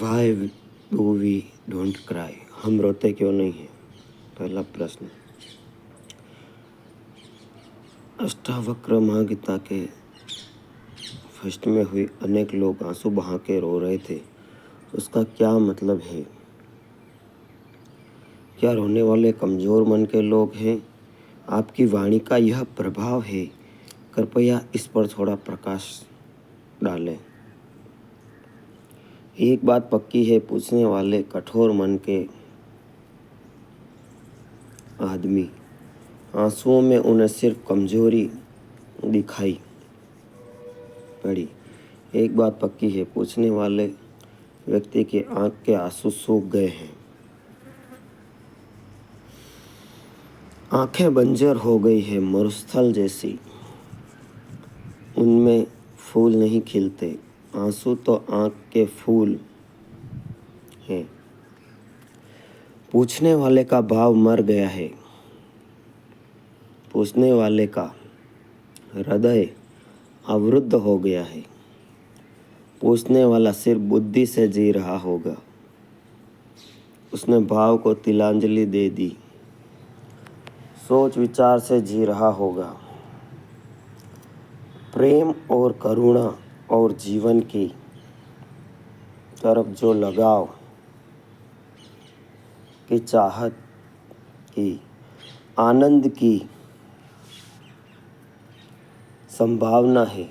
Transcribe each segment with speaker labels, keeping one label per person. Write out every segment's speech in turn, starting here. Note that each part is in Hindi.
Speaker 1: Y do we don't cry, हम रोते क्यों नहीं हैं? पहला प्रश्न। अष्टावक्र महागीता के फर्स्ट में हुई अनेक लोग आंसू बहा के रो रहे थे, उसका क्या मतलब है? क्या रोने वाले कमज़ोर मन के लोग हैं? आपकी वाणी का यह प्रभाव है, कृपया इस पर थोड़ा प्रकाश डालें। एक बात पक्की है, पूछने वाले कठोर मन के आदमी, आंसुओं में उन्हें सिर्फ कमजोरी दिखाई पड़ी। एक बात पक्की है, पूछने वाले व्यक्ति की आंख के आंसू सूख गए हैं, आंखें बंजर हो गई है, मरुस्थल जैसी, उनमें फूल नहीं खिलते। आंसू तो आंख के फूल हैं। पूछने वाले का भाव मर गया है, पूछने वाले का हृदय अवरुद्ध हो गया है। पूछने वाला सिर्फ बुद्धि से जी रहा होगा, उसने भाव को तिलांजलि दे दी, सोच विचार से जी रहा होगा। प्रेम और करुणा और जीवन की तरफ जो लगाव की चाहत की, आनंद की संभावना है,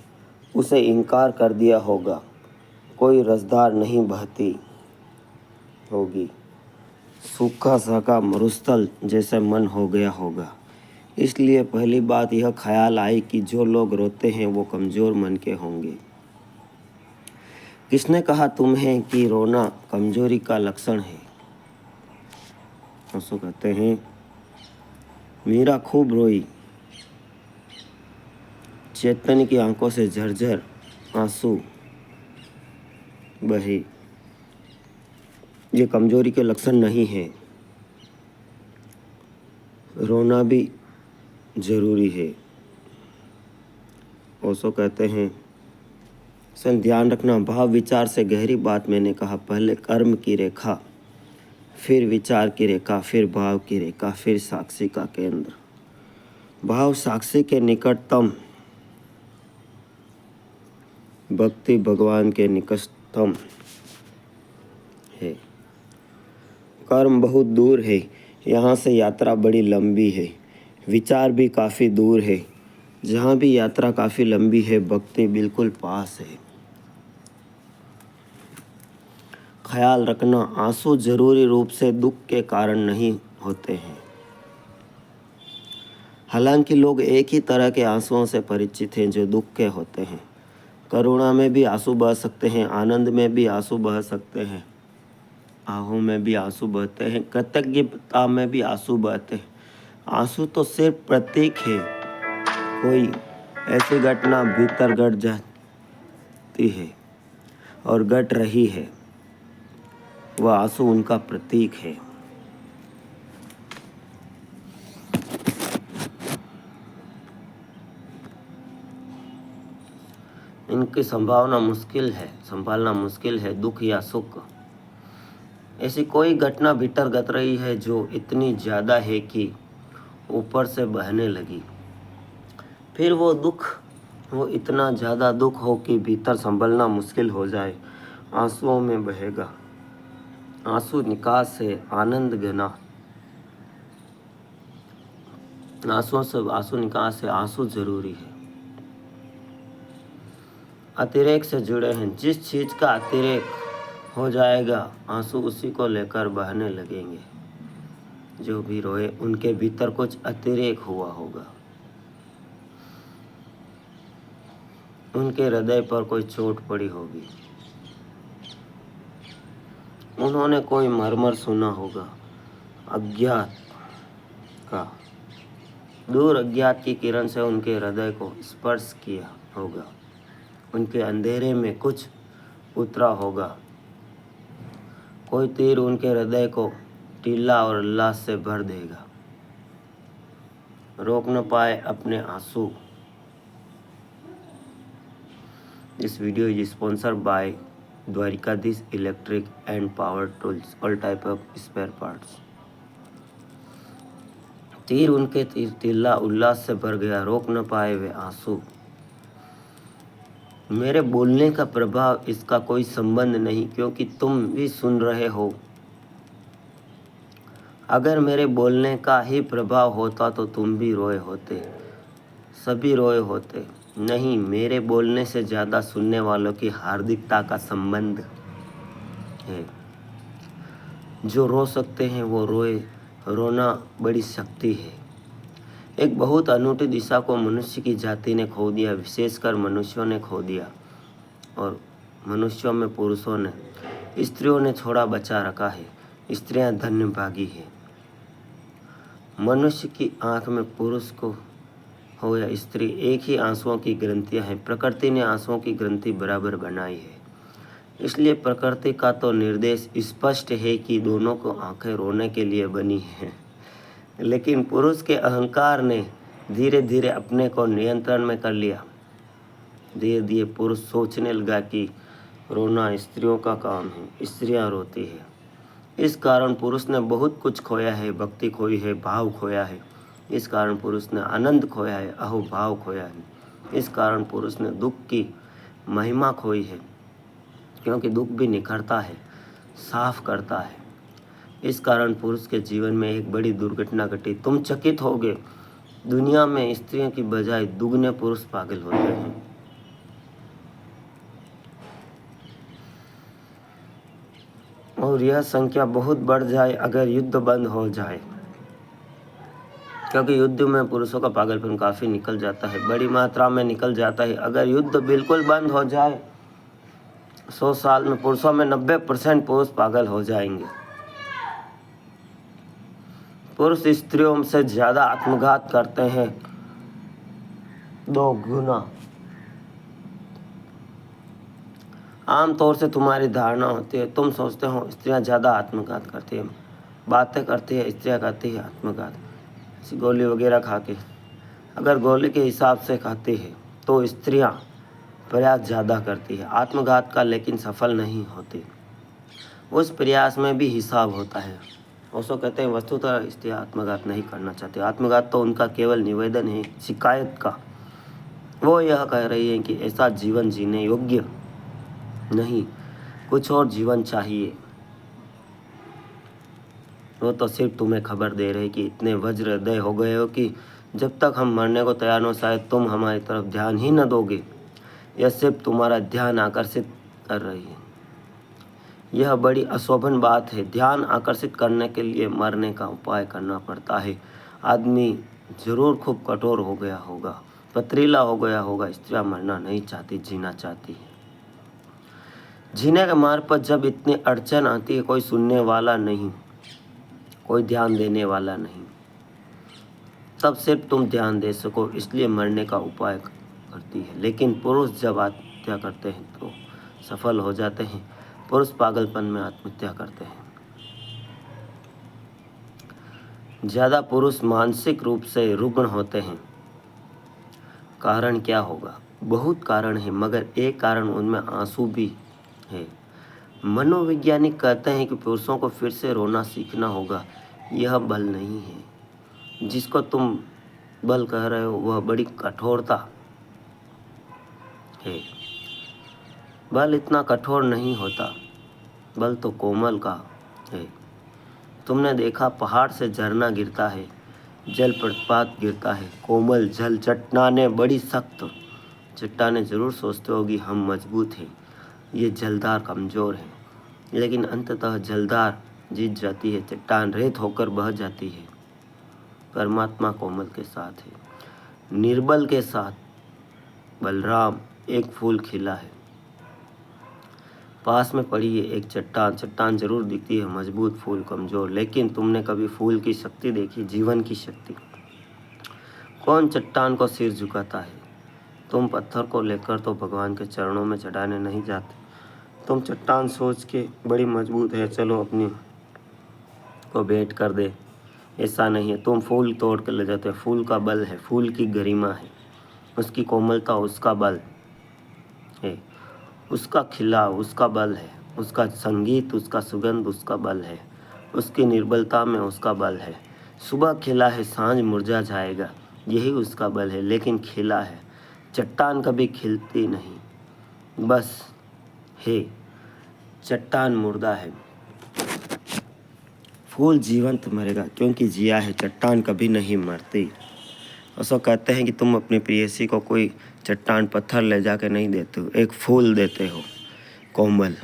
Speaker 1: उसे इनकार कर दिया होगा। कोई रसधार नहीं बहती होगी, सूखा साका मरुस्थल जैसे मन हो गया होगा। इसलिए पहली बात यह ख्याल आई कि जो लोग रोते हैं वो कमज़ोर मन के होंगे। किसने कहा तुम्हें कि रोना कमजोरी का लक्षण है? आंसू कहते हैं, मीरा खूब रोई, चैतन्य की आंखों से झरझर आंसू बहे। ये कमजोरी के लक्षण नहीं है, रोना भी जरूरी है। ओशो कहते हैं, सन ध्यान रखना, भाव विचार से गहरी बात मैंने कहा। पहले कर्म की रेखा, फिर विचार की रेखा, फिर भाव की रेखा, फिर साक्षी का केंद्र। भाव साक्षी के निकटतम, भक्ति भगवान के निकटतम है। कर्म बहुत दूर है, यहाँ से यात्रा बड़ी लंबी है। विचार भी काफ़ी दूर है, जहाँ भी यात्रा काफ़ी लंबी है, भक्ति बिल्कुल पास है। ख्याल रखना, आंसू जरूरी रूप से दुख के कारण नहीं होते हैं। हालांकि लोग एक ही तरह के आंसुओं से परिचित हैं जो दुख के होते हैं। करुणा में भी आंसू बह सकते हैं, आनंद में भी आंसू बह सकते हैं, आहों में भी आंसू बहते हैं, कृतज्ञता में भी आंसू बहते हैं। आंसू तो सिर्फ प्रतीक है। कोई ऐसी घटना भीतर घट जाती है और घट रही है, वह आंसू उनका प्रतीक है। इनकी संभालना मुश्किल है, दुख या सुख। ऐसी कोई घटना भीतर घट रही है जो इतनी ज़्यादा है कि ऊपर से बहने लगी। फिर वो इतना ज़्यादा दुख हो कि भीतर संभलना मुश्किल हो जाए, आंसुओं में बहेगा। आंसू निकास है, आनंद घना। आंसू निकास है, आंसू जरूरी है। अतिरेक से जुड़े हैं, जिस चीज़ का अतिरेक हो जाएगा, आंसू उसी को लेकर बहने लगेंगे। जो भी रोए उनके भीतर कुछ अतिरेक हुआ होगा, उनके हृदय पर कोई चोट पड़ी होगी, उन्होंने कोई मरमर सुना होगा, अज्ञात का। दूर अज्ञात की किरण से उनके हृदय को स्पर्श किया होगा, उनके अंधेरे में कुछ उतरा होगा। कोई तीर उनके हृदय को टीला और उल्लास से भर देगा। रोक न पाए अपने आंसू। This video is sponsored by Dwarikadhish electric and power tools, all type of spare parts. तीर उनके तीर तिल्ला उल्लास से भर गया, रोक न पाए वे आंसू। मेरे बोलने का प्रभाव इसका कोई संबंध नहीं, क्योंकि तुम भी सुन रहे हो। अगर मेरे बोलने का ही प्रभाव होता तो तुम भी रोए होते, सभी रोए होते। नहीं, मेरे बोलने से ज़्यादा सुनने वालों की हार्दिकता का संबंध है। जो रो सकते हैं वो रोए, रोना बड़ी शक्ति है। एक बहुत अनूठी दिशा को मनुष्य की जाति ने खो दिया, विशेषकर मनुष्यों ने खो दिया, और मनुष्यों में पुरुषों ने, स्त्रियों ने थोड़ा बचा रखा है। स्त्रियां धन्य भागी है। मनुष्य की आंख में पुरुष को हो या स्त्री, एक ही आंसुओं की ग्रंथियां हैं। प्रकृति ने आंसुओं की ग्रंथि बराबर बनाई है, इसलिए प्रकृति का तो निर्देश स्पष्ट है कि दोनों को आंखें रोने के लिए बनी हैं। लेकिन पुरुष के अहंकार ने धीरे धीरे अपने को नियंत्रण में कर लिया। धीरे धीरे पुरुष सोचने लगा कि रोना स्त्रियों का काम है, स्त्रियां रोती है। इस कारण पुरुष ने बहुत कुछ खोया है, भक्ति खोई है, भाव खोया है। इस कारण पुरुष ने आनंद खोया है, अहोभाव खोया है। इस कारण पुरुष ने दुख की महिमा खोई है, क्योंकि दुख भी निखरता है, साफ करता है। इस कारण पुरुष के जीवन में एक बड़ी दुर्घटना घटी। तुम चकित होगे, दुनिया में स्त्रियों की बजाय दुगने पुरुष पागल होते हैं। और यह संख्या बहुत बढ़ जाए अगर युद्ध बंद हो जाए, क्योंकि युद्ध में पुरुषों का पागलपन काफ़ी निकल जाता है, बड़ी मात्रा में निकल जाता है। अगर युद्ध बिल्कुल बंद हो जाए, 100 साल में पुरुषों में 90% पुरुष पागल हो जाएंगे। पुरुष स्त्रियों से ज़्यादा आत्मघात करते हैं, 2 गुना। आमतौर से तुम्हारी धारणा होती है, तुम सोचते हो स्त्रियां ज़्यादा आत्मघात करती हैं, बातें करती है स्त्रियां करती है आत्मघात, ऐसी गोली वगैरह खा के। अगर गोली के हिसाब से खाती है तो स्त्रियां प्रयास ज़्यादा करती है आत्मघात का, लेकिन सफल नहीं होती। उस प्रयास में भी हिसाब होता है। ओशो कहते हैं वस्तुतः स्त्रियां आत्मघात नहीं करना चाहती। आत्मघात तो उनका केवल निवेदन है, शिकायत का। वो यह कह रही है कि ऐसा जीवन जीने योग्य नहीं, कुछ और जीवन चाहिए। वो तो सिर्फ तुम्हें खबर दे रहे कि इतने वज्र हृदय हो गए हो कि जब तक हम मरने को तैयार हो शायद तुम हमारी तरफ ध्यान ही न दोगे। यह सिर्फ तुम्हारा ध्यान आकर्षित कर रही है। यह बड़ी अशोभन बात है। ध्यान आकर्षित करने के लिए मरने का उपाय करना पड़ता है। आदमी जरूर खूब कठोर हो गया होगा, पथरीला हो गया होगा। स्त्रियां मरना नहीं चाहती, जीना चाहती है। जीने के मार्ग पर जब इतनी अड़चन आती है, कोई सुनने वाला नहीं, कोई ध्यान देने वाला नहीं, तब सिर्फ तुम ध्यान दे सको, इसलिए मरने का उपाय करती है। लेकिन पुरुष जब आत्महत्या करते हैं तो सफल हो जाते हैं। पुरुष पागलपन में आत्महत्या करते हैं। ज़्यादा पुरुष मानसिक रूप से रुग्ण होते हैं। कारण क्या होगा? बहुत कारण है, मगर एक कारण उनमें आंसू भी है। मनोवैज्ञानिक कहते हैं कि पुरुषों को फिर से रोना सीखना होगा। यह बल नहीं है जिसको तुम बल कह रहे हो, वह बड़ी कठोरता है। बल इतना कठोर नहीं होता, बल तो कोमल का है। तुमने देखा पहाड़ से झरना गिरता है, जल प्रपात गिरता है, कोमल जल। चट्टानें बड़ी सख्त चट्टानें जरूर सोचते होगी हम मजबूत हैं, ये जलदार कमज़ोर है, लेकिन अंततः जलदार जीत जाती है, चट्टान रेत होकर बह जाती है। परमात्मा कोमल के साथ है, निर्बल के साथ। बलराम एक फूल खिला है, पास में पड़ी है एक चट्टान। चट्टान जरूर दिखती है मजबूत, फूल कमज़ोर। लेकिन तुमने कभी फूल की शक्ति देखी, जीवन की शक्ति? कौन चट्टान को सिर झुकाता है? तुम पत्थर को लेकर तो भगवान के चरणों में चढ़ाने नहीं जाते। तुम चट्टान सोच के बड़ी मजबूत है, चलो अपनी को भेंट कर दे, ऐसा नहीं है। तुम फूल तोड़ कर ले जाते हो। फूल का बल है, फूल की गरिमा है, उसकी कोमलता, उसका बल है। उसका खिला उसका बल है, उसका संगीत उसका सुगंध उसका बल है, उसकी निर्बलता में उसका बल है। सुबह खिला है सांझ मुरझा जाएगा, यही उसका बल है, लेकिन खिला है। चट्टान कभी खिलती नहीं, बस है चट्टान मुर्दा है। फूल जीवंत मरेगा क्योंकि जिया है, चट्टान कभी नहीं मरती। ऐसा कहते हैं कि तुम अपनी प्रेयसी को कोई चट्टान पत्थर ले जाके नहीं देते हो, एक फूल देते हो कोमल।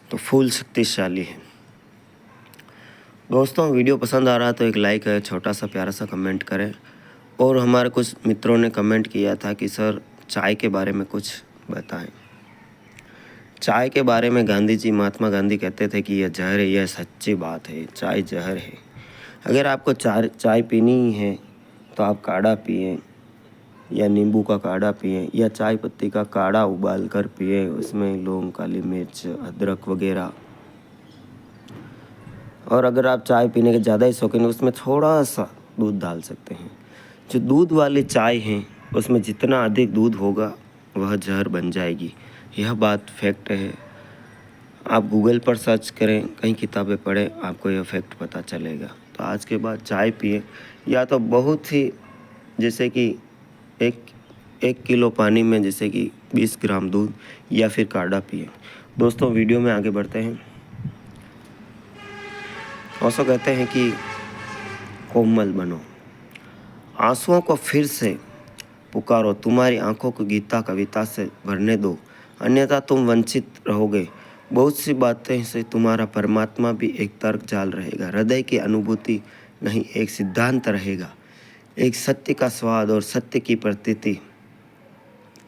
Speaker 1: तो फूल शक्तिशाली है। दोस्तों वीडियो पसंद आ रहा तो एक लाइक है, छोटा सा प्यारा सा कमेंट करें। और हमारे कुछ मित्रों ने कमेंट किया था कि सर चाय के बारे में कुछ बताएं। चाय के बारे में गांधी जी, महात्मा गांधी कहते थे कि यह जहर है, यह सच्ची बात है, चाय जहर है। अगर आपको चाय पीनी ही है तो आप काढ़ा पिए, या नींबू का काढ़ा पिए, या चाय पत्ती का काढ़ा उबाल कर पिए, उसमें लौंग, काली मिर्च, अदरक वगैरह। और अगर आप चाय पीने के ज़्यादा ही शौकीन हैं, उसमें थोड़ा सा दूध डाल सकते हैं। जो दूध वाली चाय है उसमें जितना अधिक दूध होगा वह जहर बन जाएगी, यह बात फैक्ट है। आप गूगल पर सर्च करें, कई किताबें पढ़ें, आपको यह फैक्ट पता चलेगा। तो आज के बाद चाय पिए, या तो बहुत ही जैसे कि एक किलो पानी में जैसे कि 20 ग्राम दूध, या फिर काढ़ा पिए। दोस्तों वीडियो में आगे बढ़ते हैं। औसो कहते हैं कि कोमल बनो, आंसुओं को फिर से पुकारो, तुम्हारी आंखों को गीता कविता से भरने दो, अन्यथा तुम वंचित रहोगे। बहुत सी बातें से तुम्हारा परमात्मा भी एक तर्क जाल रहेगा, हृदय की अनुभूति नहीं, एक सिद्धांत रहेगा, एक सत्य का स्वाद और सत्य की प्रतीति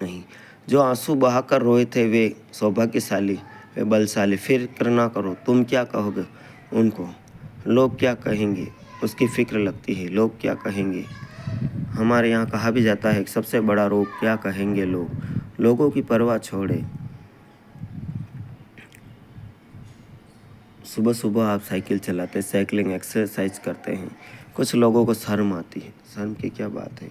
Speaker 1: नहीं। जो आंसू बहाकर रोए थे वे सौभाग्यशाली, वे बलशाली। फिक्र ना करो, तुम क्या कहोगे उनको, लोग क्या कहेंगे, उसकी फिक्र लगती है, लोग क्या कहेंगे। हमारे यहाँ कहा भी जाता है कि सबसे बड़ा रोग क्या कहेंगे लोग, लोगों की परवाह छोड़े। सुबह सुबह आप साइकिल चलाते, साइकिलिंग एक्सरसाइज करते हैं, कुछ लोगों को शर्म आती है, शर्म की क्या बात है।